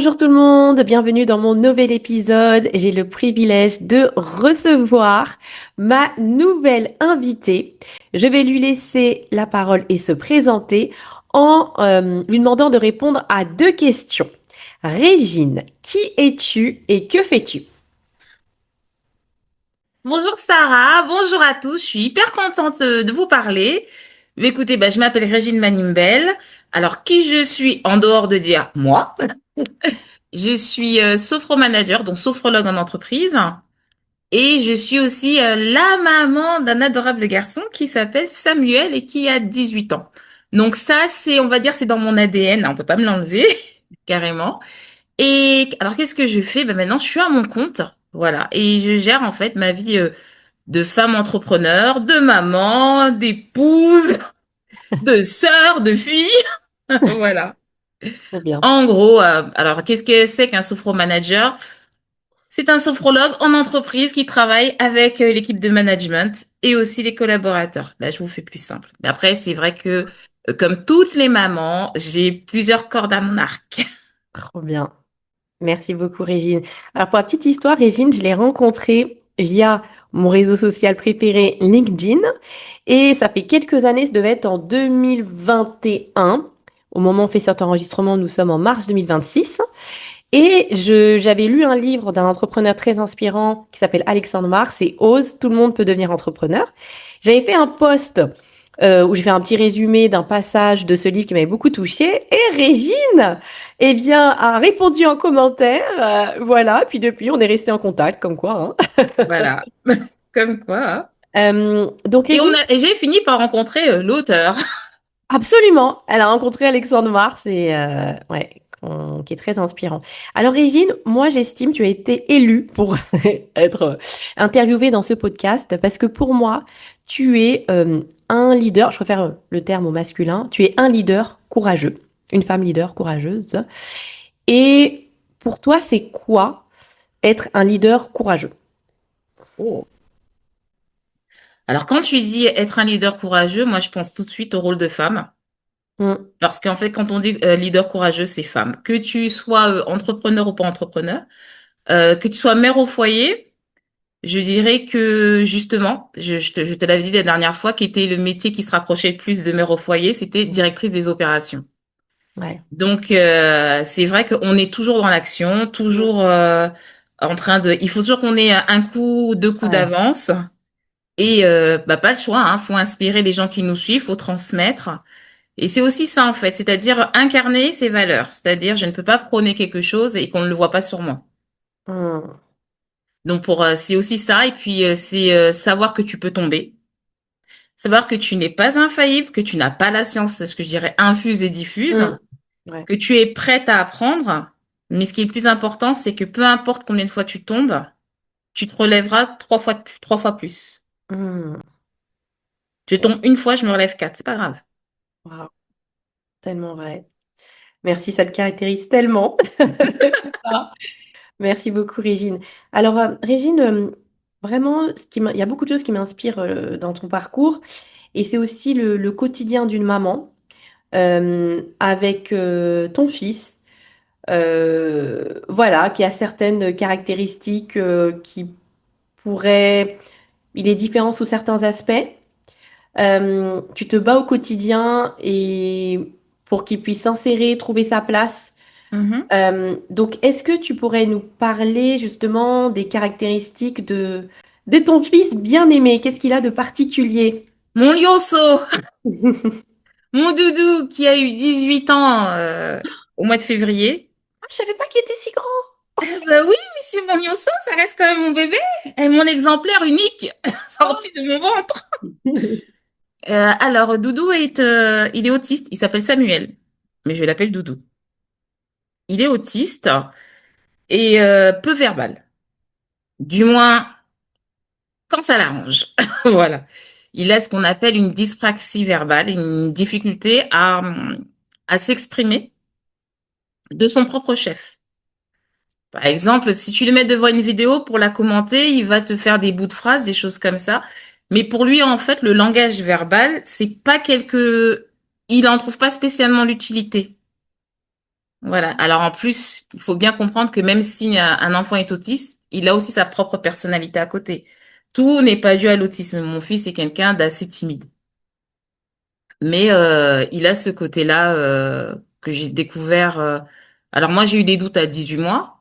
Bonjour tout le monde, bienvenue dans mon nouvel épisode. J'ai le privilège de recevoir ma nouvelle invitée. Je vais lui laisser la parole et se présenter en lui demandant de répondre à deux questions. Régine, qui es-tu et que fais-tu? Bonjour Sarah, bonjour à tous. Je suis hyper contente de vous parler. Mais écoutez, je m'appelle Régine Manimbel. Alors, qui je suis en dehors de dire moi? Je suis sophromanager, donc sophrologue en entreprise. Et je suis aussi la maman d'un adorable garçon qui s'appelle Samuel et qui a 18 ans. Donc ça, on va dire, c'est dans mon ADN. On peut pas me l'enlever, carrément. Et alors, qu'est-ce que je fais? Maintenant, je suis à mon compte. Voilà. Et je gère en fait ma vie de femme entrepreneur, de maman, d'épouse, de sœur, de fille. Voilà. Très bien. En gros, alors qu'est-ce que c'est qu'un sophromanager? C'est un sophrologue en entreprise qui travaille avec l'équipe de management et aussi les collaborateurs. Là, je vous fais plus simple. Mais après, c'est vrai que comme toutes les mamans, j'ai plusieurs cordes à mon arc. Trop bien. Merci beaucoup, Régine. Alors, pour la petite histoire, Régine, je l'ai rencontrée via mon réseau social préféré, LinkedIn. Et ça fait quelques années, ça devait être en 2021. Au moment où on fait cet enregistrement, nous sommes en mars 2026. Et j'avais lu un livre d'un entrepreneur très inspirant qui s'appelle Alexandre Mars et Ose, tout le monde peut devenir entrepreneur. J'avais fait un post où j'ai fait un petit résumé d'un passage de ce livre qui m'avait beaucoup touché. Et Régine, eh bien, a répondu en commentaire. Voilà. Puis depuis, on est resté en contact, comme quoi. Hein. Voilà. Comme quoi, hein. Donc Et Régine, et j'ai fini par rencontrer l'auteur. absolument. Elle a rencontré Alexandre Mars et ouais, qui est très inspirant. Alors Régine, moi j'estime tu as été élue pour être interviewée dans ce podcast parce que pour moi tu es un leader. Je préfère le terme au masculin. Tu es un leader courageux, une femme leader courageuse. Et pour toi, c'est quoi être un leader courageux? Oh. Alors, quand tu dis être un leader courageux, moi, je pense tout de suite au rôle de femme. Mm, Parce qu'en fait, quand on dit leader courageux, c'est femme. Que tu sois entrepreneur ou pas entrepreneur, que tu sois mère au foyer, je dirais que justement, je te l'avais dit la dernière fois, qu'était le métier qui se rapprochait le plus de mère au foyer, c'était mm, directrice des opérations. ouais. Donc, c'est vrai qu'on est toujours dans l'action, Mm, toujours en train de... Il faut toujours qu'on ait un coup, deux coups ouais. d'avance. Et pas le choix, hein, faut inspirer les gens qui nous suivent, faut transmettre. Et c'est aussi ça en fait, c'est-à-dire incarner ses valeurs, c'est-à-dire je ne peux pas prôner quelque chose et qu'on ne le voit pas sur moi. Mm, Donc pour c'est aussi ça et puis c'est savoir que tu peux tomber, savoir que tu n'es pas infaillible, que tu n'as pas la science, ce que je dirais infuse et diffuse, mm, ouais. que tu es prête à apprendre, mais ce qui est le plus important, c'est que peu importe combien de fois tu tombes, tu te relèveras trois fois plus. Mm, Je tombe une fois, je me relève quatre, c'est pas grave. wow, tellement vrai. Merci, ça te caractérise tellement. Ah, merci beaucoup, Régine. Alors, Régine, vraiment, il y a beaucoup de choses qui m'inspirent dans ton parcours, et c'est aussi le quotidien d'une maman avec ton fils, voilà, qui a certaines caractéristiques qui pourraient, il est différent sous certains aspects. Tu te bats au quotidien et pour qu'il puisse s'insérer, trouver sa place. Mhm. Donc, est-ce que tu pourrais nous parler justement des caractéristiques de ton fils bien-aimé? Qu'est-ce qu'il a de particulier? Mon lionceau, mon doudou qui a eu 18 ans au mois de février. Ah, je savais pas qu'il était si grand. Bah oui, mais c'est mon lionceau, ça reste quand même mon bébé et mon exemplaire unique sorti de mon ventre. Alors, Doudou il est autiste, il s'appelle Samuel, mais je l'appelle Doudou. Il est autiste et peu verbal, du moins quand ça l'arrange. Voilà. Il a ce qu'on appelle une dyspraxie verbale, une difficulté à s'exprimer de son propre chef. Par exemple, si tu le mets devant une vidéo pour la commenter, il va te faire des bouts de phrases, des choses comme ça. Mais pour lui, en fait, le langage verbal, c'est pas il en trouve pas spécialement l'utilité. Voilà. Alors en plus, il faut bien comprendre que même si un enfant est autiste, il a aussi sa propre personnalité à côté. Tout n'est pas dû à l'autisme. Mon fils est quelqu'un d'assez timide. Mais il a ce côté-là que j'ai découvert. Alors moi, j'ai eu des doutes à 18 mois.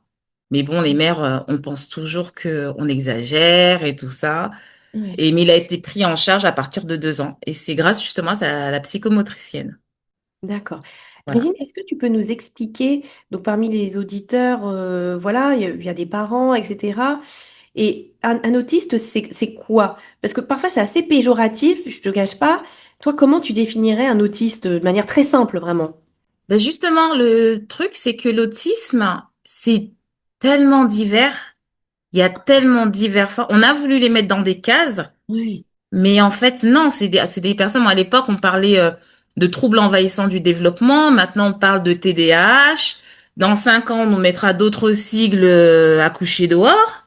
Mais bon, les mères, on pense toujours que on exagère et tout ça. Ouais. Et mais il a été pris en charge à partir de 2 ans. Et c'est grâce justement à la psychomotricienne. D'accord. Voilà. Régine, est-ce que tu peux nous expliquer, donc parmi les auditeurs, voilà, il y a des parents, etc. Et un autiste, c'est quoi? Parce que parfois c'est assez péjoratif, je te cache pas. Toi, comment tu définirais un autiste de manière très simple, vraiment? Ben justement, le truc, c'est que l'autisme, c'est tellement divers. Il y a tellement divers formes. On a voulu les mettre dans des cases, Oui. mais en fait, non, c'est des personnes. Moi, à l'époque, on parlait de troubles envahissants du développement. Maintenant, on parle de TDAH. Dans 5 ans, on mettra d'autres sigles à coucher dehors.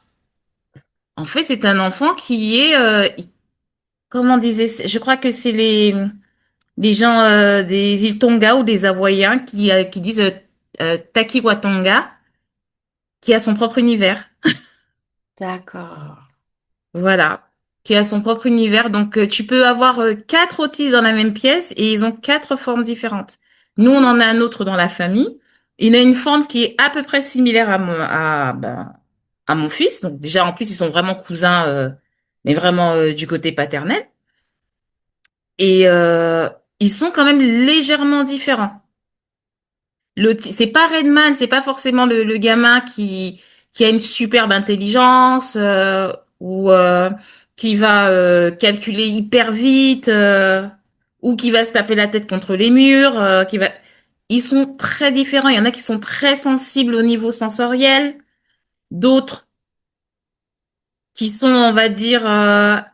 En fait, c'est un enfant qui est, comment on disait, je crois que c'est les gens des îles Tonga ou des Hawaïens qui disent Takiwatonga, qui a son propre univers. D'accord. Voilà, qui a son propre univers. Donc, tu peux avoir 4 autistes dans la même pièce et ils ont 4 formes différentes. Nous, on en a un autre dans la famille. Il a une forme qui est à peu près similaire à mon fils. Donc, déjà, en plus, ils sont vraiment cousins, mais vraiment du côté paternel. Et ils sont quand même légèrement différents. C'est pas Redman, c'est pas forcément le gamin qui a une superbe intelligence ou qui va calculer hyper vite ou qui va se taper la tête contre les murs. Qui va. Ils sont très différents. Il y en a qui sont très sensibles au niveau sensoriel, d'autres qui sont, on va dire,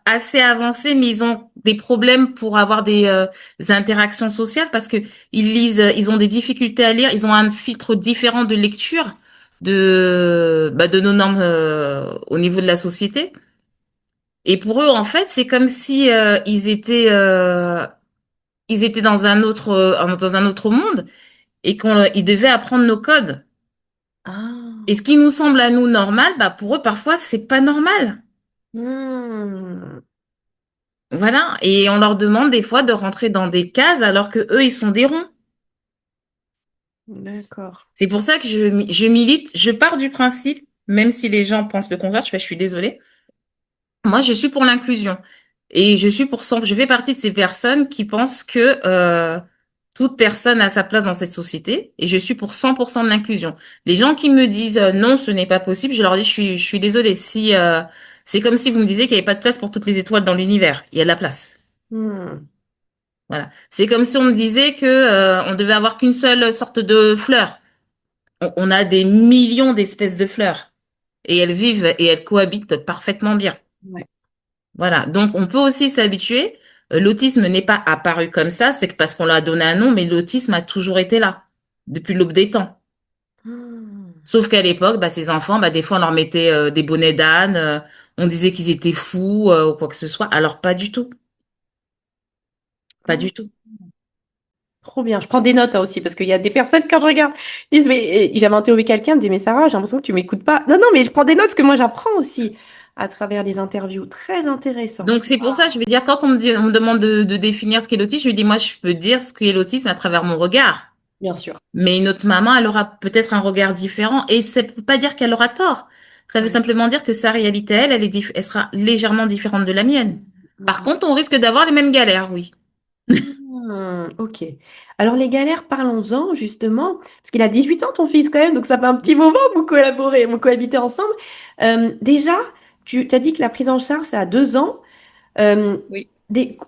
assez avancés, mais ils ont des problèmes pour avoir des interactions sociales parce que ils lisent, ils ont des difficultés à lire, ils ont un filtre différent de lecture de nos normes au niveau de la société. Et pour eux, en fait, c'est comme si ils étaient dans un autre monde et ils devaient apprendre nos codes. Et Ah. ce qui nous semble à nous normal, bah pour eux, parfois, c'est pas normal. Hmm. Voilà, et on leur demande des fois de rentrer dans des cases alors que eux ils sont des ronds. D'accord. C'est pour ça que je milite, je pars du principe, même si les gens pensent le contraire, je suis désolée. Moi, je suis pour l'inclusion et je fais partie de ces personnes qui pensent que toute personne a sa place dans cette société et je suis pour 100% de l'inclusion. Les gens qui me disent non, ce n'est pas possible, je leur dis je suis désolée. Si c'est comme si vous me disiez qu'il n'y avait pas de place pour toutes les étoiles dans l'univers, il y a de la place. Hmm. Voilà. C'est comme si on me disait que on devait avoir qu'une seule sorte de fleur. On a des millions d'espèces de fleurs et elles vivent et elles cohabitent parfaitement bien. Ouais. Voilà. Donc on peut aussi s'habituer. L'autisme n'est pas apparu comme ça, c'est que parce qu'on l'a donné un nom, mais l'autisme a toujours été là depuis l'aube des temps. Hmm. Sauf qu'à l'époque, bah, ces enfants, bah, des fois on leur mettait des bonnets d'âne, on disait qu'ils étaient fous ou quoi que ce soit. Alors pas du tout, pas Hmm. du tout. Trop bien. Je prends des notes hein, aussi parce qu'il y a des personnes quand je regarde disent mais j'avais interviewé quelqu'un, me dit mais Sarah, j'ai l'impression que tu m'écoutes pas. Non non mais je prends des notes parce que moi j'apprends aussi à travers les interviews. Très intéressant. Donc c'est pour ça, je veux dire, quand on me demande de définir ce qu'est l'autisme, je lui dis, moi, je peux dire ce qu'est l'autisme à travers mon regard. Bien sûr. Mais une autre maman, elle aura peut-être un regard différent. Et ça ne veut pas dire qu'elle aura tort. Ça veut Ouais. simplement dire que sa réalité, elle sera légèrement différente de la mienne. Par Mhm. contre, on risque d'avoir les mêmes galères, oui. Ok. Alors les galères, parlons-en justement, parce qu'il a 18 ans ton fils quand même, donc ça fait un petit moment que vous collaborez, vous cohabitez ensemble. Déjà, tu as dit que la prise en charge, c'est à 2 ans. Euh, Oui.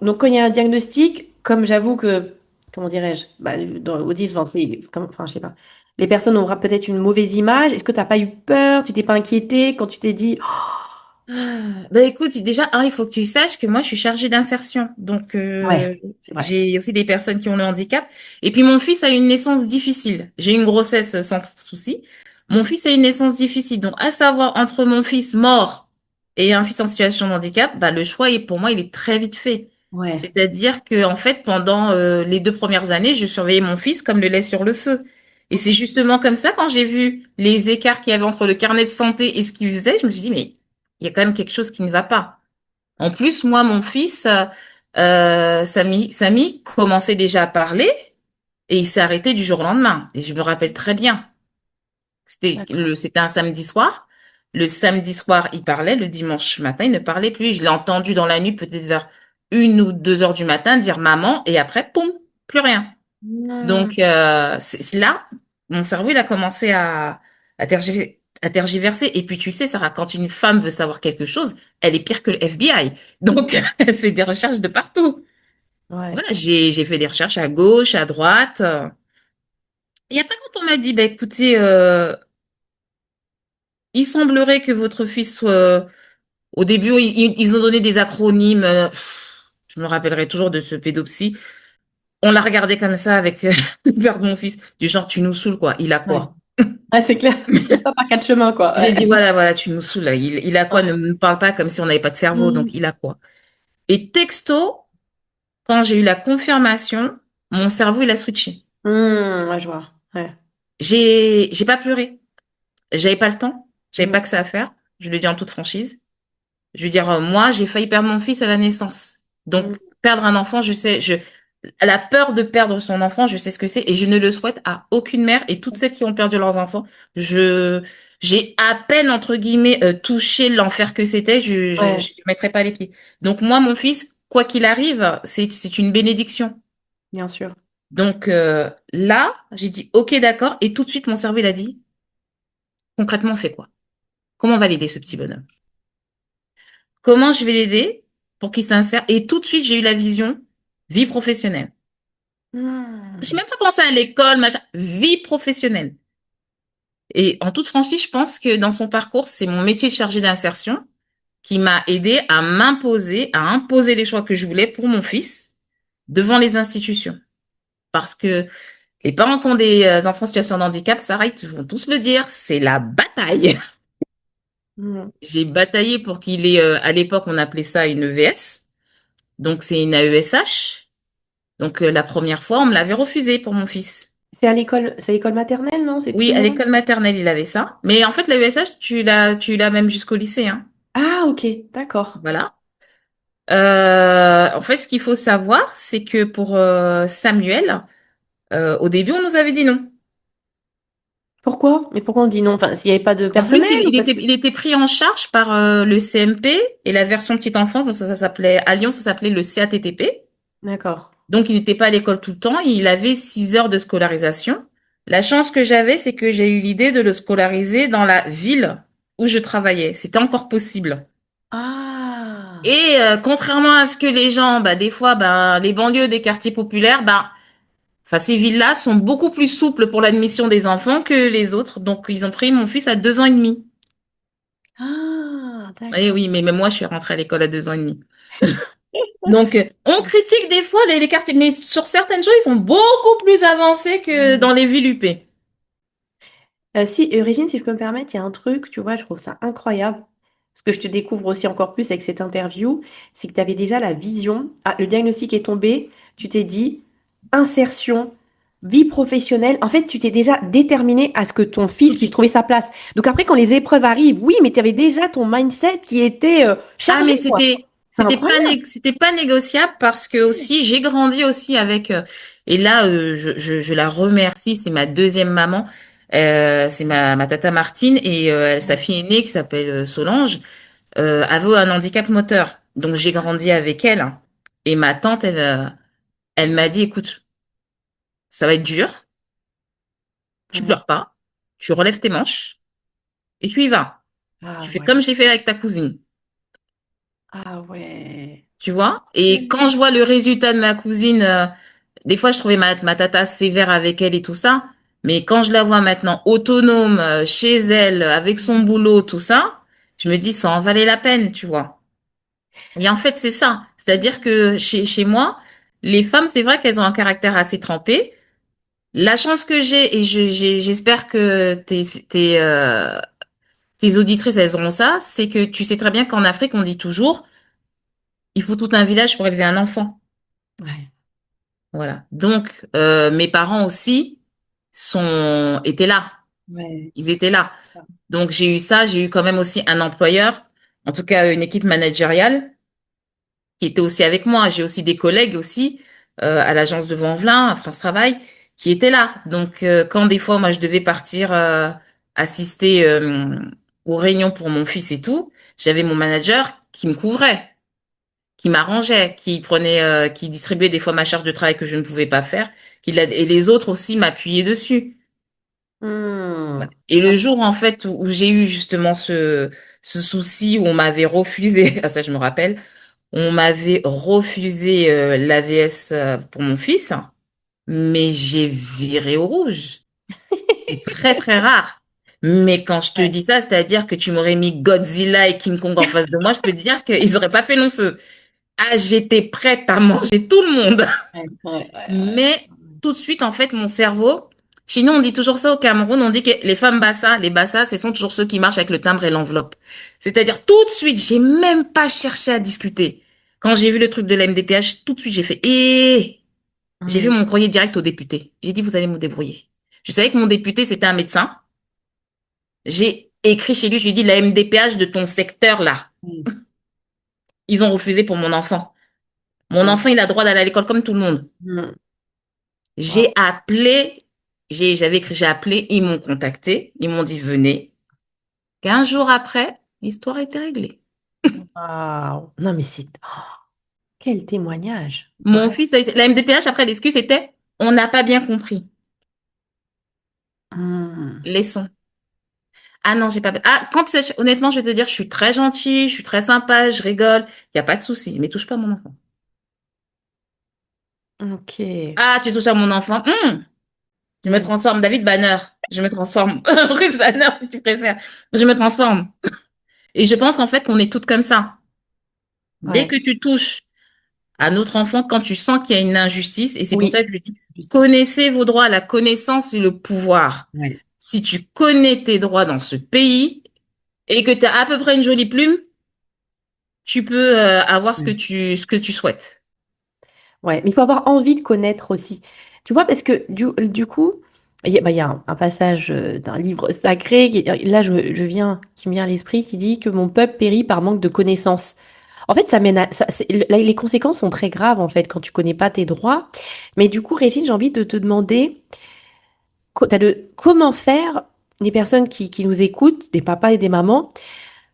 donc, quand il y a un diagnostic, comme j'avoue que, comment dirais-je, bah, dans l'autisme, enfin, enfin, je sais pas, les personnes auront peut-être une mauvaise image. Est-ce que tu n'as pas eu peur? Tu t'es pas inquiété quand tu t'es dit, Bah écoute, déjà, il faut que tu saches que moi, je suis chargée d'insertion. Donc, ouais, c'est vrai. j'ai aussi des personnes qui ont le handicap. Et puis, mon fils a une naissance difficile. J'ai eu une grossesse sans souci. Mon fils a une naissance difficile. Donc, à savoir, entre mon fils mort et un fils en situation de handicap, bah, le choix, pour moi, il est très vite fait. Ouais. C'est-à-dire que, en fait, pendant les 2 premières années, je surveillais mon fils comme le lait sur le feu. Et c'est justement comme ça, quand j'ai vu les écarts qu'il y avait entre le carnet de santé et ce qu'il faisait, je me suis dit, mais il y a quand même quelque chose qui ne va pas. En plus, moi, mon fils, Samy commençait déjà à parler et il s'est arrêté du jour au lendemain. Et je me rappelle très bien. D'accord. C'était un samedi soir. Le samedi soir, il parlait. Le dimanche matin, il ne parlait plus. Je l'ai entendu dans la nuit, peut-être vers 1 ou 2 heures du matin, dire maman. Et après, poum, plus rien. Hmm. Donc, c'est là, mon cerveau, il a commencé à tergiverser. Et puis, tu sais, Sarah, quand une femme veut savoir quelque chose, elle est pire que le FBI. Donc, elle fait des recherches de partout. Ouais. Voilà, j'ai fait des recherches à gauche, à droite. Et après, quand on m'a dit, bah, écoutez, il semblerait que votre fils soit... Au début, ils ont donné des acronymes. Je me rappellerai toujours de ce pédopsie. On l'a regardé comme ça avec le père de mon fils. Du genre, tu nous saoules, quoi. Il a Ouais. quoi? Ah, c'est clair. Passe pas par quatre chemins, quoi. J'ai dit, Ouais. voilà, voilà, tu nous saoules, là. Il a quoi? Ne Ouais. me parle pas comme si on n'avait pas de cerveau. Donc, Hmm. il a quoi? Et texto, quand j'ai eu la confirmation, mon cerveau, il a switché. Ouais, je vois. Ouais. J'ai pas pleuré. J'avais pas le temps. J'avais Hmm. pas que ça à faire. Je le dis en toute franchise. Je veux dire, moi, j'ai failli perdre mon fils à la naissance. Hmm. Donc, perdre un enfant, la peur de perdre son enfant, je sais ce que c'est et je ne le souhaite à aucune mère et toutes celles qui ont perdu leurs enfants. J'ai à peine, entre guillemets, touché l'enfer que c'était. Je Ouais, ne mettrai pas les pieds. Donc, moi, mon fils, quoi qu'il arrive, c'est une bénédiction. bien sûr. Donc, là, j'ai dit, OK, d'accord. Et tout de suite, mon cerveau, il a dit, concrètement, on fait quoi? Comment on va l'aider, ce petit bonhomme? Comment je vais l'aider pour qu'il s'insère? Et tout de suite, j'ai eu la vision vie professionnelle. J'ai Hmm. même pas pensé à l'école, machin. Vie professionnelle. Et en toute franchise, je pense que dans son parcours, c'est mon métier de chargé d'insertion qui m'a aidé à imposer les choix que je voulais pour mon fils devant les institutions. Parce que les parents qui ont des enfants en situation de handicap, Sarah, ils vont tous le dire, c'est la bataille. Hmm. J'ai bataillé pour qu'il ait, à l'époque, on appelait ça une EVS. Donc, c'est une AESH. Donc, la première fois, on me l'avait refusé pour mon fils. C'est à l'école maternelle, non? C'est Oui, à primaire? l'école maternelle, il avait ça. Mais en fait, la l'AESH, tu l'as même jusqu'au lycée, hein. Ah, ok, d'accord. Voilà. En fait, ce qu'il faut savoir, c'est que pour Samuel, au début, on nous avait dit non. Pourquoi? Mais pourquoi on dit non? Enfin, s'il n'y avait pas de En plus, personnel ou parce que... il était pris en charge par le CMP et la version petite enfance, donc ça s'appelait, à Lyon, ça s'appelait le CATTP. D'accord. Donc, il n'était pas à l'école tout le temps, il avait 6 heures de scolarisation. La chance que j'avais, c'est que j'ai eu l'idée de le scolariser dans la ville où je travaillais. C'était encore possible. Ah, Et contrairement à ce que les gens, bah, des fois, bah, les banlieues des quartiers populaires, bah, enfin, ces villes-là sont beaucoup plus souples pour l'admission des enfants que les autres. Donc, ils ont pris mon fils à 2 ans et demi. ah, Eh d'accord. oui, mais même moi, je suis rentrée à l'école à 2 ans et demi. Donc, on critique des fois les quartiers, mais sur certaines choses, ils sont beaucoup plus avancés que dans les villes UP. Si, Régine, si je peux me permettre, il y a un truc, tu vois, je trouve ça incroyable. Ce que je te découvre aussi encore plus avec cette interview, c'est que tu avais déjà la vision. Ah, le diagnostic est tombé, tu t'es dit, insertion, vie professionnelle. En fait, tu t'es déjà déterminé à ce que ton Tout fils de puisse suite. trouver sa place. Donc après, quand les épreuves arrivent, oui, mais tu avais déjà ton mindset qui était Ah, chargé, mais quoi. C'est incroyable. c'était pas négociable parce que aussi, j'ai grandi aussi avec, et là, je la remercie, c'est ma deuxième maman, c'est ma tata Martine et sa Ouais. fille aînée qui s'appelle Solange, avait un handicap moteur. Donc, j'ai grandi avec elle, hein. Et ma tante, elle m'a dit, écoute, ça va être dur, tu Ouais. pleures pas, tu relèves tes manches et tu y vas. Tu Ah fais comme ouais. j'ai fait avec ta cousine. Ah ouais. Tu vois? Et quand je vois le résultat de ma cousine, des fois je trouvais ma tata sévère avec elle et tout ça, mais quand je la vois maintenant autonome chez elle, avec son boulot, tout ça, je me dis ça en valait la peine, tu vois? Et en fait, c'est ça. C'est-à-dire que chez moi, les femmes, c'est vrai qu'elles ont un caractère assez trempé. La chance que j'ai, et j'espère que tes auditrices, elles auront ça, c'est que tu sais très bien qu'en Afrique, on dit toujours, il faut tout un village pour élever un enfant. Ouais. Voilà. Donc, mes parents aussi. étaient là. Ouais. Ils étaient là. Donc j'ai eu ça, j'ai eu quand même aussi un employeur, en tout cas une équipe managériale qui était aussi avec moi. J'ai aussi des collègues aussi à l'agence de Vanvelin, à France Travail, qui étaient là. Donc quand des fois moi je devais partir assister aux réunions pour mon fils et tout, j'avais mon manager qui me couvrait, qui m'arrangeait, qui distribuait des fois ma charge de travail que je ne pouvais pas faire, et les autres aussi m'appuyaient dessus. Hmm. Voilà. Et le jour en fait où j'ai eu justement ce souci où on m'avait refusé, ah, ça je me rappelle, on m'avait refusé l'AVS pour mon fils, mais j'ai viré au rouge. C'est très très rare. Mais quand je te Ouais. dis ça, c'est-à-dire que tu m'aurais mis Godzilla et King Kong en face de moi, je peux te dire qu'ils auraient pas fait long feu. Ah, j'étais prête à manger tout le monde. Ouais, ouais, ouais, Mais tout de suite, en fait, mon cerveau, chez nous, on dit toujours ça au Cameroun, on dit que les femmes bassa, les bassas, ce sont toujours ceux qui marchent avec le timbre et l'enveloppe. C'est-à-dire, tout de suite, j'ai même pas cherché à discuter. Quand j'ai vu le truc de la MDPH, tout de suite, j'ai fait, j'ai fait ouais. mon courrier direct au député. J'ai dit, vous allez me débrouiller. Je savais que mon député, c'était un médecin. J'ai écrit chez lui, je lui ai dit, la MDPH de ton secteur, là, Hmm. ils ont refusé pour mon enfant. Mon Hmm. enfant, il a droit d'aller à l'école comme tout le monde. Hmm. J'ai Wow. appelé, j'avais écrit, j'ai appelé, ils m'ont contacté, ils m'ont dit venez. 15 jours après, l'histoire était réglée. Wow. Non, mais c'est... oh, quel témoignage. Mon Vraiment. fils, la MDPH, après l'excuse était, on n'a pas bien compris. Hmm. Laissons. Ah non, j'ai pas. Ah, honnêtement, je vais te dire, je suis très gentille, je suis très sympa, je rigole, il y a pas de souci, mais touche pas à mon enfant. Ok. Ah, tu touches à mon enfant, je me Hmm. transforme, David Banner, je me transforme, Bruce Banner si tu préfères, je me transforme. Et je pense en fait qu'on est toutes comme ça. Dès Ouais. que tu touches à notre enfant quand tu sens qu'il y a une injustice. Et c'est pour ça Oui. que je dis, Justice. connaissez vos droits. La connaissance et le pouvoir. Ouais. Si tu connais tes droits dans ce pays et que tu as à peu près une jolie plume, tu peux avoir Ouais. ce que tu souhaites. Ouais, mais il faut avoir envie de connaître aussi. Tu vois, parce que du coup, il y a un passage d'un livre sacré, là qui me vient à l'esprit, qui dit que mon peuple périt par manque de connaissances. En fait, ça mène à, là, les conséquences sont très graves, en fait, quand tu connais pas tes droits. Mais du coup, Régine, j'ai envie de te demander, comment faire les personnes qui nous écoutent, des papas et des mamans,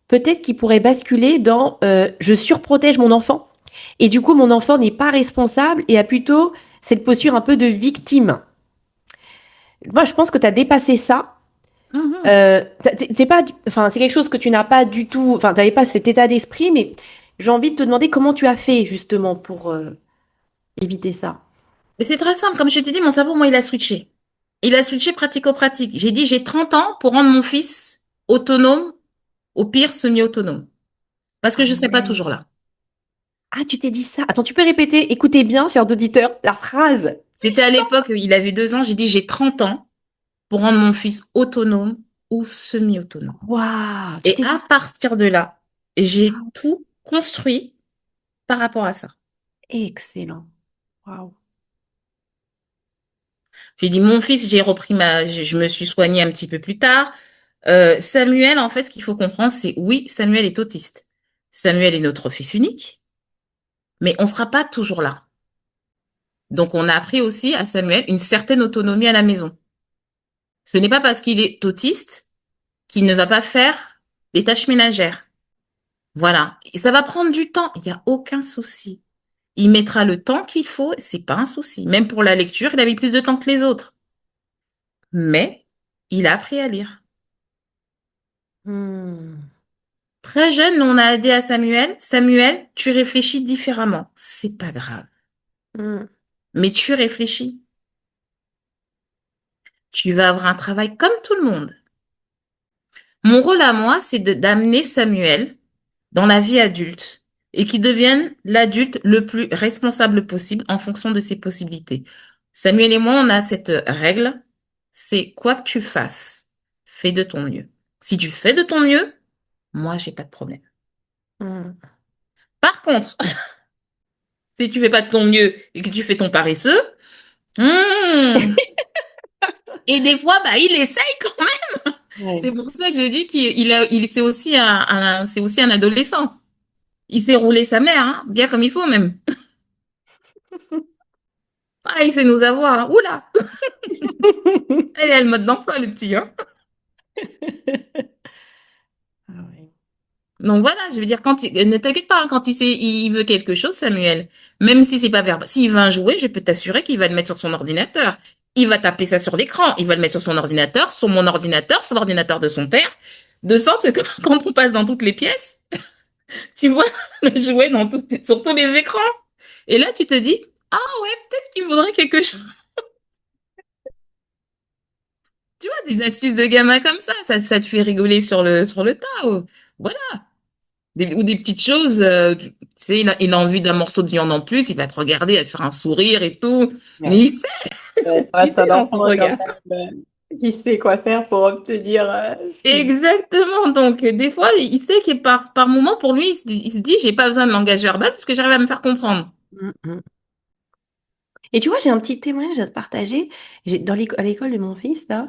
peut-être qui pourraient basculer dans je surprotège mon enfant. Et du coup, mon enfant n'est pas responsable et a plutôt cette posture un peu de victime. Moi, je pense que tu as dépassé ça. Mhm. T'es pas, enfin, c'est quelque chose que tu n'as pas du tout, enfin, tu n'avais pas cet état d'esprit, mais j'ai envie de te demander comment tu as fait justement pour éviter ça. Mais c'est très simple. Comme je t'ai dit, mon cerveau, moi, il a switché. Il a switché pratico-pratique. J'ai dit, j'ai 30 ans pour rendre mon fils autonome, au pire semi-autonome. Parce que Ah je ne serai pas ouais. toujours là. Ah, tu t'es dit ça. Attends, tu peux répéter, écoutez bien, chers auditeurs, la phrase. C'était à l'époque, il avait 2 ans. J'ai dit, j'ai 30 ans pour rendre mon fils autonome ou semi-autonome. Waouh, tu Et t'es à dit partir de là, j'ai ça. tout construit par rapport à ça. Excellent. Waouh. J'ai dit, mon fils, je me suis soignée un petit peu plus tard. Samuel, en fait, ce qu'il faut comprendre, c'est oui, Samuel est autiste. Samuel est notre fils unique, mais on ne sera pas toujours là. Donc, on a appris aussi à Samuel une certaine autonomie à la maison. Ce n'est pas parce qu'il est autiste qu'il ne va pas faire les tâches ménagères. Voilà. Et ça va prendre du temps. Il n'y a aucun souci. Il mettra le temps qu'il faut, c'est pas un souci. Même pour la lecture, il avait plus de temps que les autres. Mais il a appris à lire. Hmm. Très jeune, on a dit à Samuel, Samuel, tu réfléchis différemment. C'est pas grave. Hmm. Mais tu réfléchis. Tu vas avoir un travail comme tout le monde. Mon rôle à moi, c'est d'amener Samuel dans la vie adulte et qu'il devienne l'adulte le plus responsable possible en fonction de ses possibilités. Samuel et moi, on a cette règle, c'est quoi que tu fasses, fais de ton mieux. Si tu fais de ton mieux, moi, j'ai pas de problème. Hmm. Par contre, si tu fais pas de ton mieux et que tu fais ton paresseux, hmm, Et des fois, bah, il essaye quand même. C'est Ouais. pour ça que je dis c'est aussi c'est aussi un adolescent. Il fait rouler sa mère, hein, bien comme il faut même. Ah, il sait nous avoir, hein. Oula! Elle a le mode d'emploi, le petit, hein. Ah ouais. Donc voilà, je veux dire, ne t'inquiète pas, hein, quand il veut quelque chose, Samuel, même si c'est pas verbal, s'il veut un jouet, je peux t'assurer qu'il va le mettre sur son ordinateur. Il va taper ça sur l'écran. Il va le mettre sur son ordinateur, sur mon ordinateur, sur l'ordinateur de son père, de sorte que quand on passe dans toutes les pièces, tu vois le jouet sur tous les écrans. Et là, tu te dis, ah ouais, peut-être qu'il voudrait quelque chose. Tu vois, des astuces de gamin comme ça te fait rigoler sur le tas. Voilà. Ou des petites choses, tu sais, il a envie d'un morceau de viande en plus, il va te regarder, il va te faire un sourire et tout. Mais Ouais. Ouais, ça il reste sait un dans son enfant quand regard. même qui sait quoi faire pour obtenir ce qu'il veut. Exactement. Donc, des fois, il sait que par moment, pour lui, il se dit, j'ai pas besoin de langage verbal parce que j'arrive à me faire comprendre. Mm, mm. Et tu vois, j'ai un petit témoignage à te partager. À l'école de mon fils, là,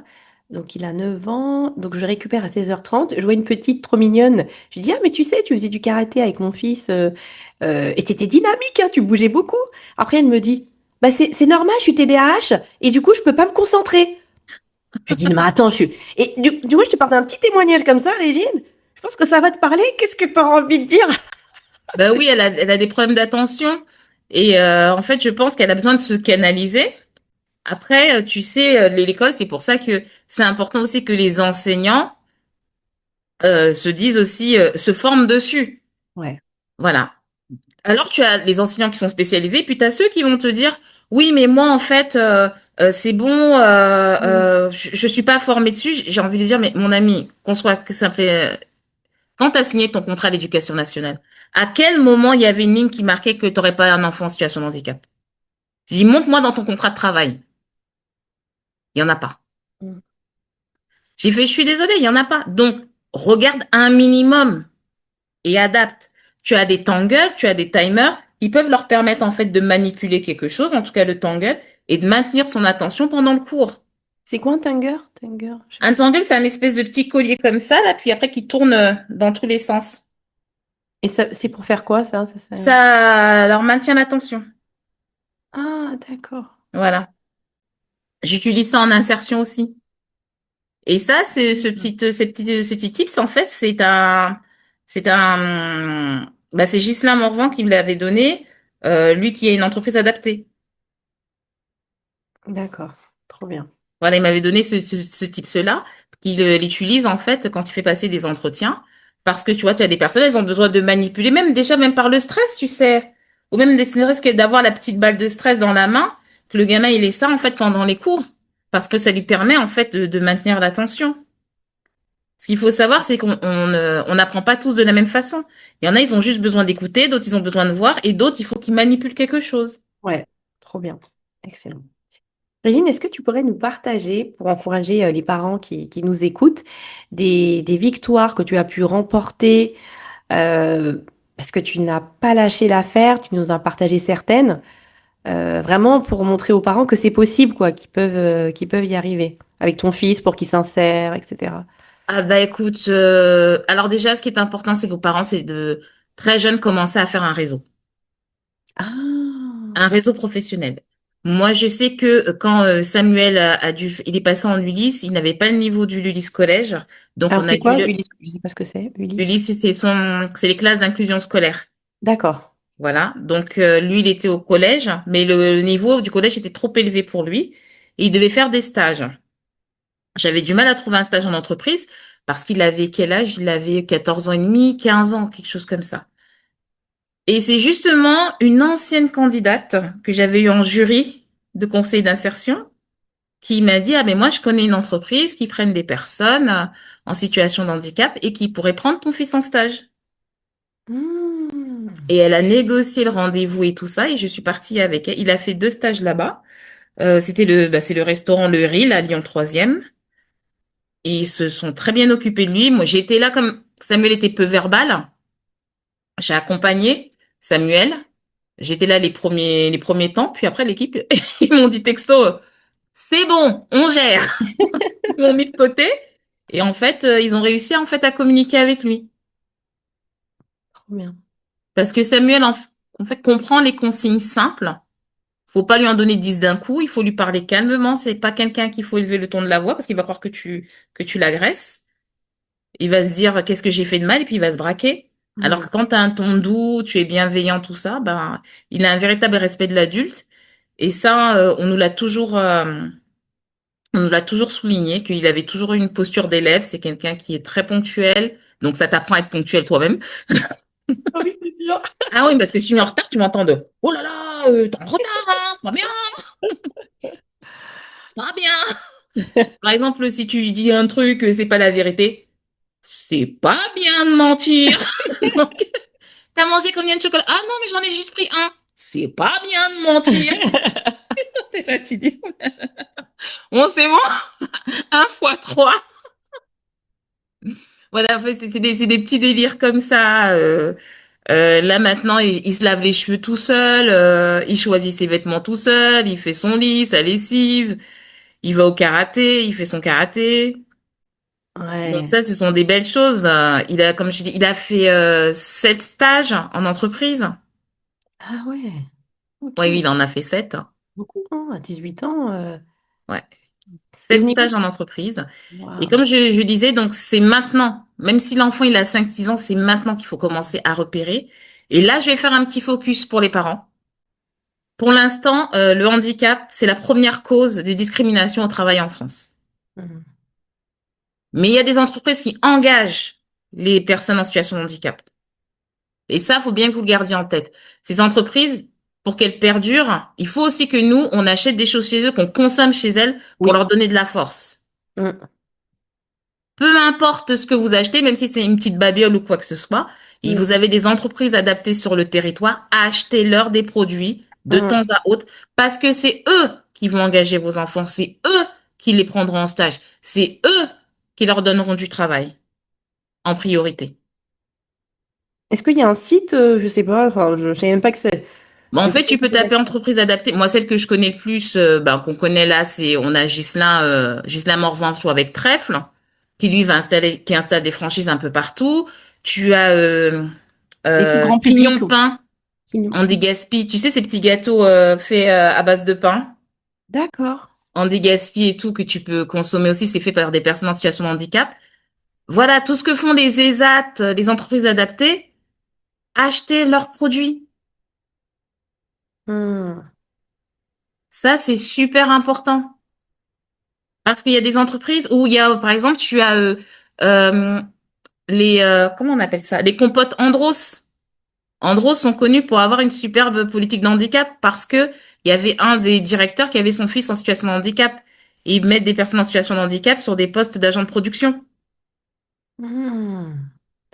donc il a 9 ans, donc je récupère à 16h30. Je vois une petite trop mignonne. Je lui dis, ah, mais tu sais, tu faisais du karaté avec mon fils et t'étais dynamique, hein, tu bougeais beaucoup. Après, elle me dit, bah c'est normal, je suis TDAH et du coup, je peux pas me concentrer. Je lui dis, non, mais attends, je suis. Et du coup, je te parle d'un petit témoignage comme ça, Régine. Je pense que ça va te parler. Qu'est-ce que tu as envie de dire? Bah oui, elle a des problèmes d'attention. Et en fait, je pense qu'elle a besoin de se canaliser. Après, tu sais, l'école, c'est pour ça que c'est important aussi que les enseignants se disent aussi, se forment dessus. Ouais. Voilà. Alors, tu as les enseignants qui sont spécialisés, puis tu as ceux qui vont te dire, oui, mais moi, en fait, c'est bon, Mm. je suis pas formée dessus. J'ai envie de dire, mais mon ami, qu'on soit simple, quand tu as signé ton contrat d'éducation nationale, à quel moment il y avait une ligne qui marquait que tu n'aurais pas un enfant en situation de handicap? Je dis, montre-moi dans ton contrat de travail. Il y en a pas. Mm. J'ai fait, je suis désolée, il y en a pas. Donc, regarde un minimum et adapte. Tu as des tangles, tu as des timers qui peuvent leur permettre en fait de manipuler quelque chose, en tout cas le tangle, et de maintenir son attention pendant le cours. C'est quoi un tanger? Tanger, je sais pas Un si. tangle, c'est un espèce de petit collier comme ça, là, puis après qui tourne dans tous les sens. Et ça, c'est pour faire quoi, ça? Ça leur maintient l'attention. Ah, d'accord. Voilà. J'utilise ça en insertion aussi. Et ça, c'est ce petit tips, en fait, c'est Ghislain Morvan qui me l'avait donné, lui qui a une entreprise adaptée. D'accord. Trop bien. Voilà, il m'avait donné ce tips-là, qu'il l'utilise en fait quand il fait passer des entretiens. Parce que tu vois, tu as des personnes, elles ont besoin de manipuler, même déjà, même par le stress, tu sais. Ou même ne serait-ce que d'avoir la petite balle de stress dans la main, que le gamin, il ait ça en fait pendant les cours. Parce que ça lui permet en fait de maintenir l'attention. Ce qu'il faut savoir, c'est on n'apprend pas tous de la même façon. Il y en a, ils ont juste besoin d'écouter, d'autres, ils ont besoin de voir, et d'autres, il faut qu'ils manipulent quelque chose. Ouais, trop bien. Excellent. Régine, est-ce que tu pourrais nous partager, pour encourager les parents qui nous écoutent, des victoires que tu as pu remporter parce que tu n'as pas lâché l'affaire, tu nous en as partagé certaines, vraiment pour montrer aux parents que c'est possible, quoi, qu'ils peuvent y arriver avec ton fils pour qu'il s'insère, etc. Ah bah écoute, alors déjà, ce qui est important, c'est qu'aux parents, c'est de très jeunes commencer à faire Ah, un réseau professionnel. Moi, je sais que quand Samuel il est passé en Ulysse, il n'avait pas le niveau du Ulysse collège, donc alors on a c'est dû quoi, Ulysse? Je sais pas ce que c'est, Ulysse. Ulysse, c'est les classes d'inclusion scolaire. D'accord. Voilà. Donc lui, il était au collège, mais le niveau du collège était trop élevé pour lui et il devait faire des stages. J'avais du mal à trouver un stage en entreprise parce qu'il avait quel âge? Il avait 14 ans et demi, 15 ans, quelque chose comme ça. Et c'est justement une ancienne candidate que j'avais eue en jury de conseil d'insertion qui m'a dit, ah mais moi je connais une entreprise qui prenne des personnes en situation de handicap et qui pourrait prendre ton fils en stage. Hmm. Et elle a négocié le rendez-vous et tout ça et je suis partie avec elle. Il a fait 2 stages là-bas. C'est le restaurant Le Riz, à Lyon 3e. Et ils se sont très bien occupés de lui. Moi, j'étais là comme Samuel était peu verbal. J'ai accompagné Samuel. J'étais là les premiers temps. Puis après, l'équipe, ils m'ont dit texto, c'est bon, on gère. Ils m'ont mis de côté. Et en fait, ils ont réussi en fait à communiquer avec lui. Trop bien. Parce que Samuel, en fait, comprend les consignes simples. Faut pas lui en donner 10 d'un coup. Il faut lui parler calmement. C'est pas quelqu'un qu'il faut élever le ton de la voix parce qu'il va croire que tu l'agresses. Il va se dire qu'est-ce que j'ai fait de mal et puis il va se braquer. Alors Hmm. que quand tu as un ton doux, tu es bienveillant, tout ça, ben, il a un véritable respect de l'adulte. Et ça, on nous l'a toujours souligné qu'il avait toujours eu une posture d'élève. C'est quelqu'un qui est très ponctuel. Donc ça t'apprend à être ponctuel toi-même. Ah oui, c'est sûr. Ah oui, parce que si tu es en retard, tu m'entends de oh là là, t'es en retard, hein, c'est pas bien, c'est pas bien. Par exemple, si tu dis un truc, c'est pas la vérité, c'est pas bien de mentir. Donc, t'as mangé combien de chocolat? Ah non, mais j'en ai juste pris un. C'est pas bien de mentir. C'est là, tu dis, bon, c'est bon, un fois trois. Voilà, en fait, c'est des petits délires comme ça. Là maintenant, il se lave les cheveux tout seul, il choisit ses vêtements tout seul, il fait son lit, sa lessive, il va au karaté, il fait son karaté. Donc Ouais. ça, ce sont des belles choses, là. Il a, comme je dis, il a fait 7 stages en entreprise. Ah ouais. Ok. Oui, oui, il en a fait 7. Beaucoup, hein, à 18 ans. Ouais, Et au sept niveau... stages en entreprise. Et Waouh. comme je disais, donc c'est maintenant, même si l'enfant il a 5 6 ans, c'est maintenant qu'il faut commencer à repérer. Et là, je vais faire un petit focus pour les parents. Pour l'instant, le handicap, c'est la première cause de discrimination au travail en France. Hmm. Mais il y a des entreprises qui engagent les personnes en situation de handicap. Et ça, faut bien que vous le gardiez en tête. Ces entreprises, pour qu'elles perdurent, il faut aussi que nous, on achète des choses chez eux, qu'on consomme chez elles pour Oui. leur donner de la force. Hmm. Peu importe ce que vous achetez, même si c'est une petite babiole ou quoi que ce soit, et Hmm. vous avez des entreprises adaptées sur le territoire, achetez-leur des produits de temps Hmm. à autre, parce que c'est eux qui vont engager vos enfants, c'est eux qui les prendront en stage, c'est eux qui leur donneront du travail en priorité. Est-ce qu'il y a un site, je sais pas, enfin, je sais même pas que c'est. Bon, en Je vais fait, tu te peux poser la taper question. entreprise adaptée. Moi, celle que je connais le plus, ben, qu'on connaît là, c'est on a Ghislain Morvanceau avec Trèfle, qui installe des franchises un peu partout. Tu as Les trucs grand public. Pignon Pain, Andy Gaspi. Tu sais ces petits gâteaux faits à base de pain, D'accord. Andy Gaspi et tout que tu peux consommer aussi. C'est fait par des personnes en situation de handicap. Voilà, tout ce que font les ESAT, les entreprises adaptées, achetez leurs produits. Hmm. Ça, c'est super important. Parce qu'il y a des entreprises où il y a, par exemple, tu as euh, comment on appelle ça? Les compotes Andros. Andros sont connus pour avoir une superbe politique de handicap parce que il y avait un des directeurs qui avait son fils en situation de handicap. Et ils mettent des personnes en situation de handicap sur des postes d'agents de production. Hmm.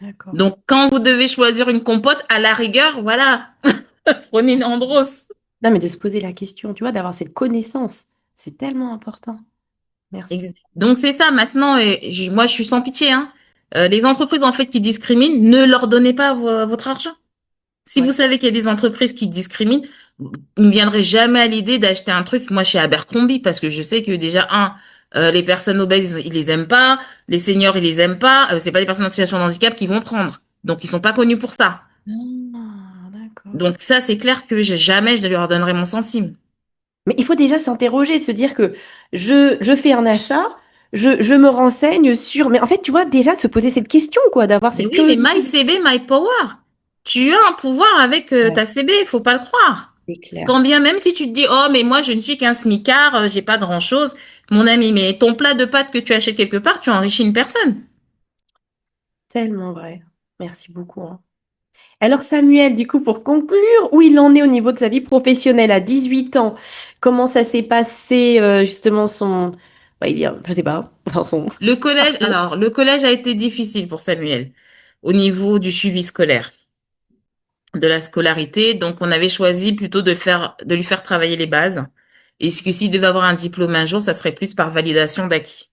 D'accord. Donc, quand vous devez choisir une compote, à la rigueur, voilà, prenez une Andros. Non, mais de se poser la question, tu vois, d'avoir cette connaissance, c'est tellement important. Merci. Donc, c'est ça maintenant. Et moi, je suis sans pitié, hein. Les entreprises, en fait, qui discriminent, ne leur donnez pas votre argent. Si vous Ouais. savez qu'il y a des entreprises qui discriminent, il ne me viendrait jamais à l'idée d'acheter un truc, moi, chez Abercrombie, parce que je sais que déjà, les personnes obèses, ils les aiment pas, les seniors, ils les aiment pas, c'est pas des personnes en situation de handicap qui vont prendre. Donc, ils sont pas connus pour ça. Ah, d'accord. Donc, ça, c'est clair que jamais je ne leur donnerai mon centime. Mais il faut déjà s'interroger, de se dire que je fais un achat, je me renseigne sur... Mais en fait, tu vois, déjà de se poser cette question, quoi, d'avoir Mais cette oui, mais my curiosité. CB, my power. Tu as un pouvoir avec Ouais, ta CB, faut pas le croire. c'est clair. Quand bien même si tu te dis, oh, mais moi, je ne suis qu'un smicard, j'ai pas grand-chose. Mon ami, mais ton plat de pâtes que tu achètes quelque part, tu enrichis une personne. Tellement vrai. Merci beaucoup, hein. Alors Samuel, du coup, pour conclure, où il en est au niveau de sa vie professionnelle à 18 ans? Comment ça s'est passé, justement, son... Bah, je sais pas, enfin, son parcours. Le collège a été difficile pour Samuel au niveau du suivi scolaire, de la scolarité. Donc, on avait choisi plutôt de lui faire travailler les bases. Et ce que s'il devait avoir un diplôme un jour, ça serait plus par validation d'acquis.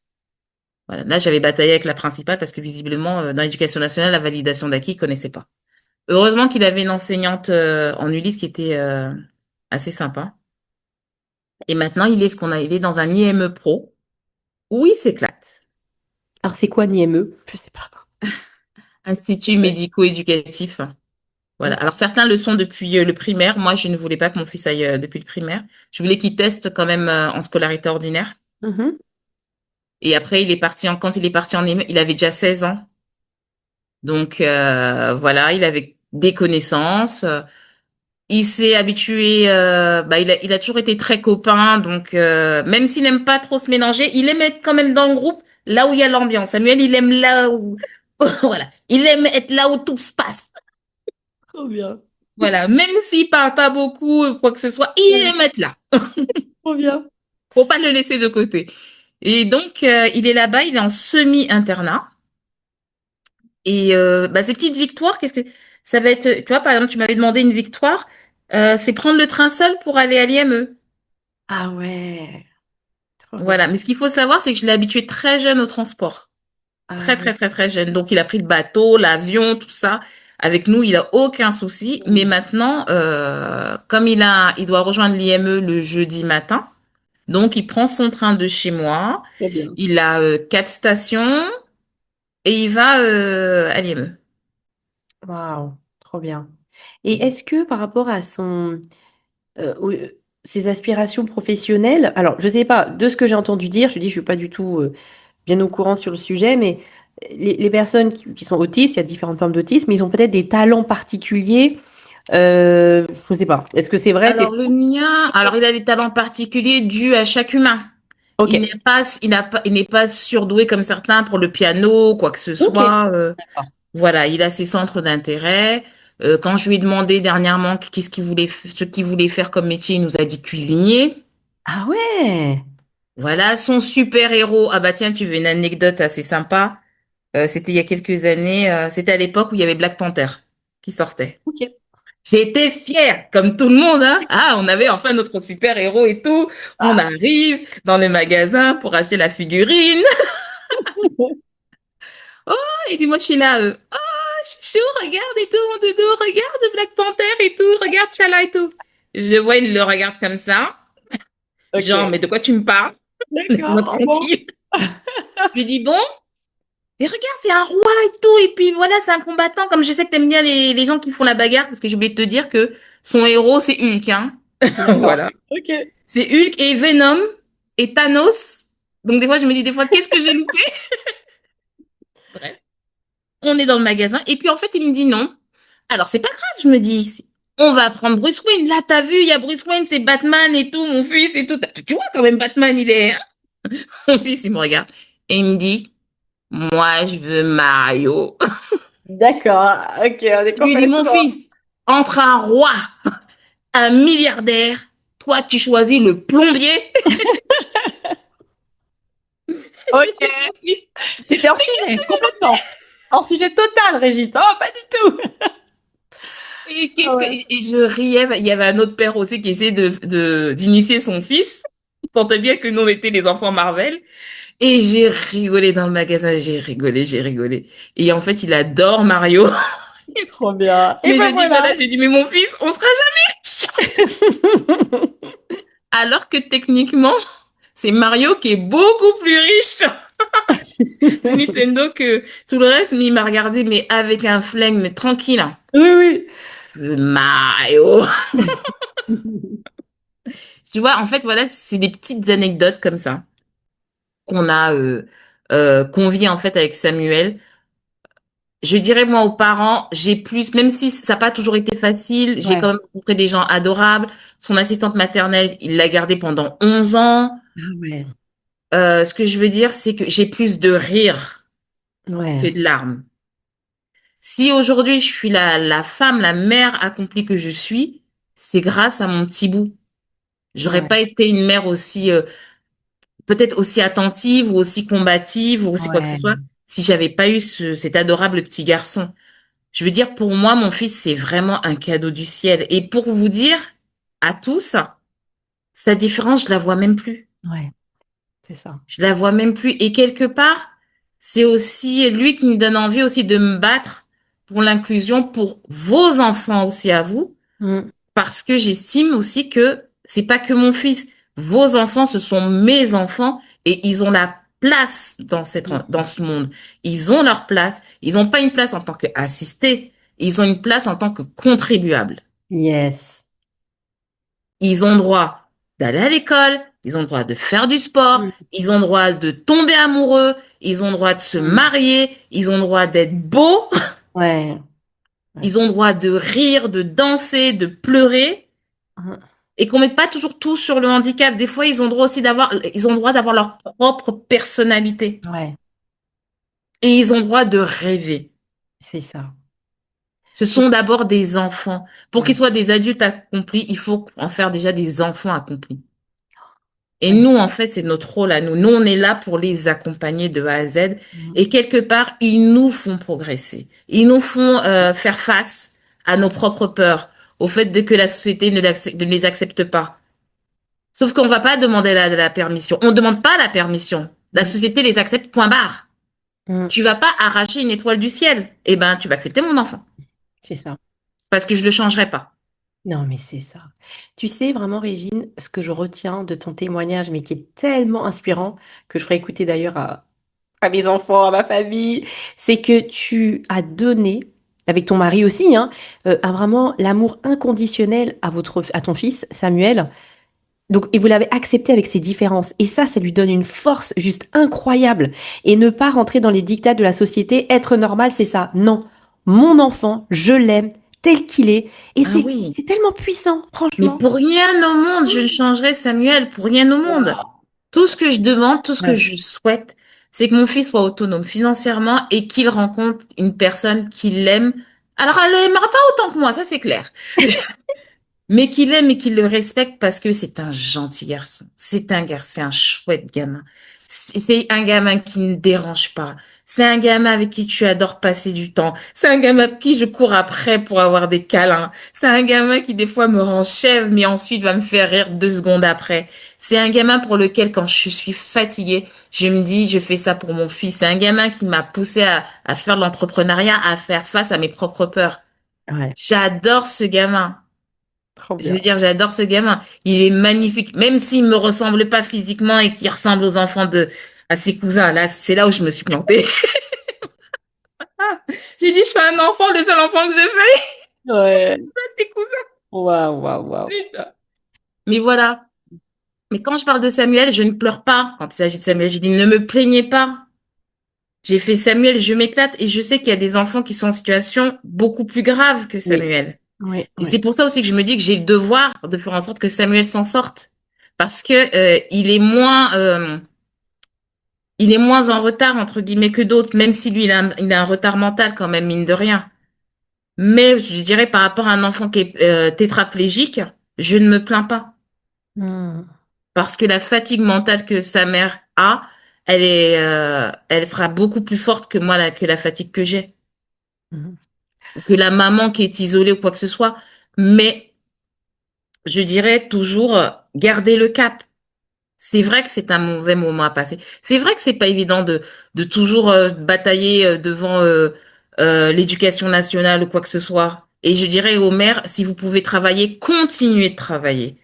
Voilà. Là, j'avais bataillé avec la principale parce que visiblement, dans l'éducation nationale, la validation d'acquis, il connaissait pas. Heureusement qu'il avait une enseignante en Ulysse qui était assez sympa. Et maintenant, il est dans un IME Pro où il s'éclate. Alors, c'est quoi NIME? Je sais pas. Institut médico-éducatif. Voilà. Ok. Alors certains le sont depuis le primaire. Moi, je ne voulais pas que mon fils aille depuis le primaire. Je voulais qu'il teste quand même en scolarité ordinaire. Mhm. Et après, quand il est parti en IME, il avait déjà 16 ans. Donc voilà, il avait des connaissances. Il s'est habitué. Il a toujours été très copain. Donc même s'il n'aime pas trop se mélanger, il aime être quand même dans le groupe, là où il y a l'ambiance. Samuel, il aime là où voilà, il aime être là où tout se passe. Trop bien. Voilà, même s'il parle pas beaucoup ou quoi que ce soit, il Ouais, aime être là. trop bien. Faut pas le laisser de côté. Et donc, il est là-bas, il est en semi-internat. Et ces petites victoires, qu'est-ce que ça va être? Tu vois, par exemple, tu m'avais demandé une victoire, c'est prendre le train seul pour aller à l'IME. Ah ouais, trop bien. Voilà. Mais ce qu'il faut savoir, c'est que je l'ai habitué très jeune au transport. Ah Très, oui. très, très, très jeune. Donc, il a pris le bateau, l'avion, tout ça. Avec nous, il a aucun souci. Mais Mhm. maintenant, comme il doit rejoindre l'IME le jeudi matin. Donc, il prend son train de chez moi. Trop bien. Il a 4 stations et il va à l'IME. Waouh, trop bien. Et est-ce que par rapport à ses aspirations professionnelles, alors je sais pas, de ce que j'ai entendu dire, je dis, je suis pas du tout bien au courant sur le sujet, mais les personnes qui sont autistes, il y a différentes formes d'autisme, mais ils ont peut-être des talents particuliers. Je sais pas. Est-ce que c'est vrai, c'est Alors, le faux? mien, alors il a des talents particuliers dus à chaque humain. Ok. Il n'est pas surdoué comme certains pour le piano, quoi que ce Ok. soit. D'accord. Voilà, il a ses centres d'intérêt. Quand je lui ai demandé dernièrement ce qu'il voulait faire comme métier, il nous a dit cuisinier. Ah ouais. Voilà, son super-héros. Ah bah tiens, tu veux une anecdote assez sympa. C'était il y a quelques années. C'était à l'époque où il y avait Black Panther qui sortait. Ok. J'ai été fière, comme tout le monde, hein. Ah, on avait enfin notre super-héros et tout. On Ah. arrive dans le magasin pour acheter la figurine. Oh, et puis moi, je suis là, chouchou, regarde et tout, mon doudou, regarde Black Panther et tout, regarde T'Challa et tout. Je le vois, il le regarde comme ça. Genre, Ok. mais de quoi tu me parles? Laisse-moi D'accord. Ah bon? tranquille. Je lui dis, bon, mais regarde, c'est un roi et tout. Et puis voilà, c'est un combattant. Comme je sais que t'aimes bien les gens qui font la bagarre, parce que j'ai oublié de te dire que son héros, c'est Hulk, hein. D'accord. Voilà. Ok. C'est Hulk et Venom et Thanos. Donc des fois, je me dis des fois, qu'est-ce que j'ai loupé? Bref, on est dans le magasin. Et puis en fait, il me dit non. Alors c'est pas grave, je me dis. On va prendre Bruce Wayne. Là, t'as vu, il y a Bruce Wayne, c'est Batman et tout, mon fils et tout. Tu vois quand même Batman, il est... Mon fils, il me regarde. Et il me dit, moi, je veux Mario. D'accord. Ok, on est Je lui dis, mon complètement. fils, entre un roi, un milliardaire, toi, tu choisis le plombier. Ok. Mon fils, T'étais hors mais qu'est-ce sujet, que j'ai loupé? complètement. Hors sujet total, Régis. Oh, pas du tout. Et Ah qu'est-ce que ouais. et je riais. Il y avait un autre père aussi qui essayait d'initier son fils. Il sentait bien que nous on était les enfants Marvel. Et j'ai rigolé dans le magasin. J'ai rigolé, j'ai rigolé. Et en fait, il adore Mario. Trop bien. Et Mais ben je dis voilà. voilà, je dis mais mon fils, on sera jamais. Alors que techniquement, c'est Mario qui est beaucoup plus riche de Nintendo que tout le reste. Mais il m'a regardé mais avec un flingue, mais tranquille, hein. Oui, Mario. oui. Tu vois, en fait, voilà, c'est des petites anecdotes comme ça qu'on a convié en fait avec Samuel. Je dirais moi aux parents, j'ai plus, même si ça n'a pas toujours été facile, j'ai quand Ouais. même rencontré des gens adorables. Son assistante maternelle, il l'a gardée pendant 11 ans. Ah ouais. Ce que je veux dire, c'est que j'ai plus de rire que Ouais. de larmes. Si aujourd'hui je suis la femme, la mère accomplie que je suis, c'est grâce à mon petit bout. J'aurais Ouais. pas été une mère aussi peut-être aussi attentive ou aussi combative ou aussi quoi que ce Ouais. soit si j'avais pas eu cet adorable petit garçon. Je veux dire, pour moi, mon fils, c'est vraiment un cadeau du ciel. Et pour vous dire, à tous, sa différence, je la vois même plus. Ouais. C'est ça. Je la vois même plus. Et quelque part, c'est aussi lui qui me donne envie aussi de me battre pour l'inclusion pour vos enfants aussi à vous, Mm. parce que j'estime aussi que c'est pas que mon fils. Vos enfants, ce sont mes enfants et ils ont la place Mm. dans ce monde. Ils ont leur place. Ils n'ont pas une place en tant qu'assistés. Ils ont une place en tant que contribuables. Yes. Ils ont droit d'aller à l'école. Ils ont droit de faire du sport. Mm. Ils ont droit de tomber amoureux. Ils ont droit de se Mm. marier. Ils ont droit d'être beaux. Ouais. Ouais. Ils ont droit de rire, de danser, de pleurer. Mm. Et qu'on mette pas toujours tout sur le handicap. Des fois, ils ont droit d'avoir leur propre personnalité. Ouais, Et ils ont droit de rêver. c'est ça. Ce Tu- sont d'abord des enfants. Pour qu'ils Ouais. soient des adultes accomplis, il faut en faire déjà des enfants accomplis. Et Ouais. nous, en fait, c'est notre rôle à nous. Nous, on est là pour les accompagner de A à Z. Mm. Et quelque part, ils nous font progresser. Ils nous font faire face à nos propres peurs, au fait de que la société ne les accepte pas. Sauf qu'on va pas demander la permission. On ne demande pas la permission. La Mm. société les accepte, point barre. Mm. Tu vas pas arracher une étoile du ciel. Eh ben, tu vas accepter mon enfant. C'est ça. Parce que je le changerai pas. Non, mais c'est ça. Tu sais vraiment, Régine, ce que je retiens de ton témoignage, mais qui est tellement inspirant, que je ferai écouter d'ailleurs à mes enfants, à ma famille, c'est que tu as donné, avec ton mari aussi, hein, vraiment l'amour inconditionnel à ton fils, Samuel. Donc, et vous l'avez accepté avec ses différences. Et ça lui donne une force juste incroyable. Et ne pas rentrer dans les dictats de la société, être normal, c'est ça. Non. Mon enfant, je l'aime tel qu'il est. Et Ah oui. c'est tellement puissant, Mais franchement. pour rien au monde, je ne changerai Samuel, pour rien au monde. Waouh. Tout ce que je demande, tout ce que Ouais. je souhaite, c'est que mon fils soit autonome financièrement et qu'il rencontre une personne qui l'aime. Alors, elle l'aimera pas autant que moi, ça c'est clair. Mais qu'il aime et qu'il le respecte parce que c'est un gentil garçon. C'est un chouette gamin. C'est un gamin qui ne dérange pas. C'est un gamin avec qui tu adores passer du temps. C'est un gamin avec qui je cours après pour avoir des câlins. C'est un gamin qui des fois me rend chèvre, mais ensuite va me faire rire 2 secondes après. C'est un gamin pour lequel quand je suis fatiguée, je me dis, je fais ça pour mon fils. C'est un gamin qui m'a poussé à faire de l'entrepreneuriat, à faire face à mes propres peurs. Ouais, J'adore ce gamin. trop Je veux bien. dire, j'adore ce gamin. Il est magnifique, même s'il me ressemble pas physiquement et qu'il ressemble aux enfants à ses cousins. Là, c'est là où je me suis plantée. J'ai dit, je fais un enfant, le seul enfant que je fais, Ouais. c'est tes cousins. Waouh, waouh, waouh. Putain. Mais voilà. Mais quand je parle de Samuel, je ne pleure pas. Quand il s'agit de Samuel, j'ai dit, ne me plaignez pas. J'ai fait Samuel, je m'éclate et je sais qu'il y a des enfants qui sont en situation beaucoup plus grave que Oui, Samuel. oui, Et c'est oui. pour ça aussi que je me dis que j'ai le devoir de faire en sorte que Samuel s'en sorte. Parce que, il est moins en retard, entre guillemets, que d'autres, même si lui, il a un retard mental quand même, mine de rien. Mais je dirais par rapport à un enfant qui est tétraplégique, je ne me plains pas. Hmm. Parce que la fatigue mentale que sa mère a, elle sera beaucoup plus forte que moi, que la fatigue que j'ai. Mhm. Ou que la maman qui est isolée ou quoi que ce soit. Mais je dirais toujours, garder le cap. C'est vrai que c'est un mauvais moment à passer. C'est vrai que c'est pas évident de toujours batailler devant l'éducation nationale ou quoi que ce soit. Et je dirais aux mères, si vous pouvez travailler, continuez de travailler.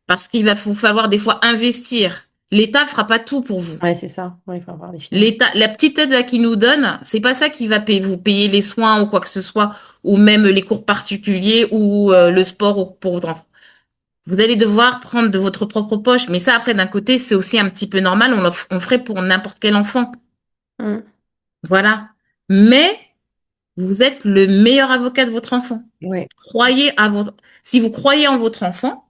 Parce qu'il va vous falloir des fois investir. L'État fera pas tout pour vous. Ouais, c'est ça. Ouais, il faut avoir des finances. L'État, la petite aide là qu'il nous donne, c'est pas ça qui va vous payer les soins ou quoi que ce soit, ou même les cours particuliers ou le sport pour votre enfant. Vous allez devoir prendre de votre propre poche. Mais ça, après, d'un côté, c'est aussi un petit peu normal. On ferait pour n'importe quel enfant. Hmm. Voilà. Mais vous êtes le meilleur avocat de votre enfant. Ouais, Si vous croyez en votre enfant,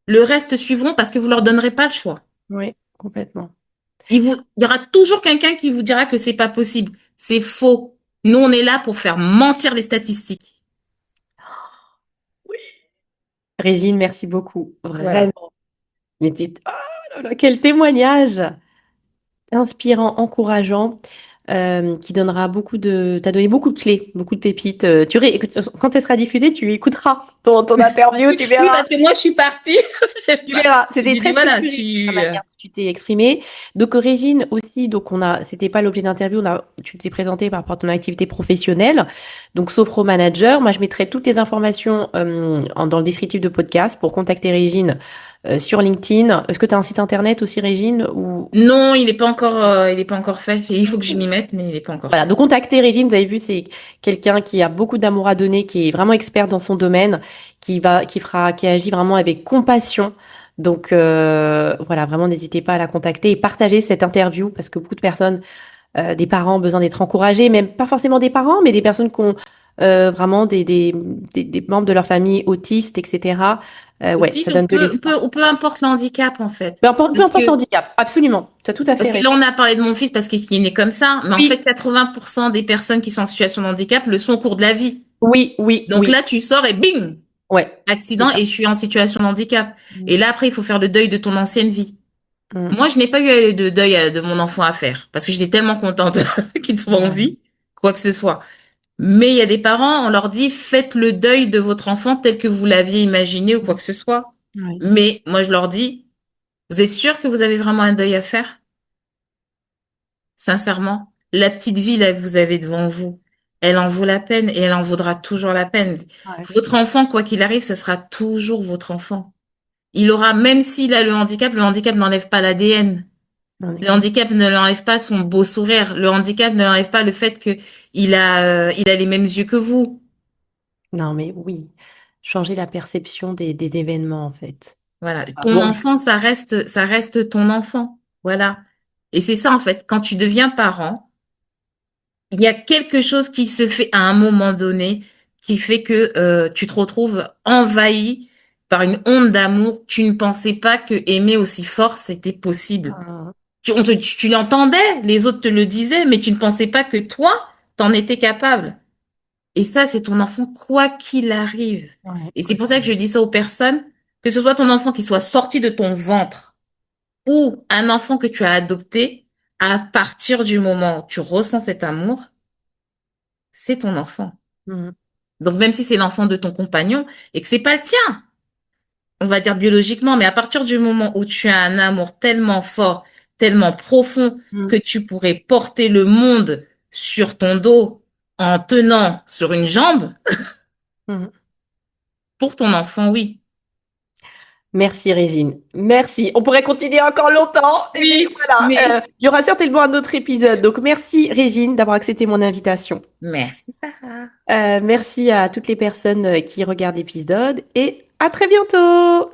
le reste suivront parce que vous leur donnerez pas le choix. ouais, complètement. Il y aura toujours quelqu'un qui vous dira que c'est pas possible. C'est faux. Nous, on est là pour faire mentir les statistiques. Régine, merci beaucoup. Voilà. Vraiment. Mais oh là là, quel témoignage inspirant, encourageant, qui donnera t'as donné beaucoup de clés, beaucoup de pépites. Écoute, quand elle sera diffusée, tu écouteras ton interview, Oui, tu oui, verras. parce que moi, je suis partie. Tu verras, c'était J'ai dit, très voilà, structuré la manière dont tu t'es exprimée. Donc Régine aussi, c'était pas l'objet d'interview, tu t'es présentée par rapport à ton activité professionnelle, donc Sophro Manager. Moi, je mettrai toutes les informations dans le descriptif de podcast pour contacter Régine. sur LinkedIn. Est-ce que tu as un site internet aussi, Régine, ou... Non, il est pas encore fait. Il faut que je m'y mette, mais il est pas encore Voilà, fait. donc contactez Régine, vous avez vu, c'est quelqu'un qui a beaucoup d'amour à donner, qui est vraiment expert dans son domaine, qui agit vraiment avec compassion. Donc voilà, vraiment n'hésitez pas à la contacter et partager cette interview parce que beaucoup de personnes, des parents ont besoin d'être encouragés, même pas forcément des parents, mais des personnes qui ont vraiment des membres de leur famille autistes, etc. Ouais, ça Autisme, donne de l'espoir. ou peu importe le handicap, en fait. Peu Parce importe le que, handicap, absolument. Tu as tout à parce fait que raison. là, on a parlé de mon fils parce qu'il est né comme ça, mais en fait, Oui, 80% des personnes qui sont en situation de handicap le sont au cours de la vie. oui, oui, Donc oui. là, tu sors et bing, Ouais, c'est accident ça. et je suis en situation de handicap. Et Mm. là, après, il faut faire le deuil de ton ancienne vie. Mm. Moi, je n'ai pas eu de deuil de mon enfant à faire parce que j'étais tellement contente qu'il soit en Ouais. vie, quoi que ce soit. Mais il y a des parents, on leur dit, faites le deuil de votre enfant tel que vous l'aviez imaginé ou quoi Mm. que ce soit. Ouais. Mais moi, je leur dis, vous êtes sûr que vous avez vraiment un deuil à faire? Sincèrement, la petite vie là que vous avez devant vous, elle en vaut la peine et elle en vaudra toujours la peine. Ouais. Votre enfant, quoi qu'il arrive, ce sera toujours votre enfant. Il aura, même s'il a le handicap n'enlève pas l'ADN. On est Le bien. handicap ne lui enlève pas son beau sourire. Le handicap ne lui enlève pas le fait que il a les mêmes yeux que vous. Non, mais oui, changer la perception des événements, en fait. Voilà. Ah, Ton bon, enfant, ça reste ton enfant. Voilà. Et c'est ça, en fait. Quand tu deviens parent, il y a quelque chose qui se fait à un moment donné qui fait que tu te retrouves envahi par une onde d'amour. Tu ne pensais pas que aimer aussi fort, c'était possible. ah, Tu l'entendais, les autres te le disaient, mais tu ne pensais pas que toi, t'en étais capable. Et ça, c'est ton enfant, quoi qu'il arrive. ouais, Et c'est quoi pour ça qu'il que je arrive. dis ça aux personnes, que ce soit ton enfant qui soit sorti de ton ventre ou un enfant que tu as adopté, à partir du moment où tu ressens cet amour, c'est ton enfant. Mhm. Donc même si c'est l'enfant de ton compagnon et que c'est pas le tien, on va dire biologiquement, mais à partir du moment où tu as un amour tellement fort, tellement profond, que Mhm. tu pourrais porter le monde sur ton dos en tenant sur une jambe, Mhm. pour ton enfant, oui. Merci, Régine. Merci. On pourrait continuer encore longtemps, mais Oui, voilà, mais il y aura certainement un autre épisode. Donc, merci, Régine, d'avoir accepté mon invitation. merci, Sarah. Merci à toutes les personnes qui regardent l'épisode et à très bientôt.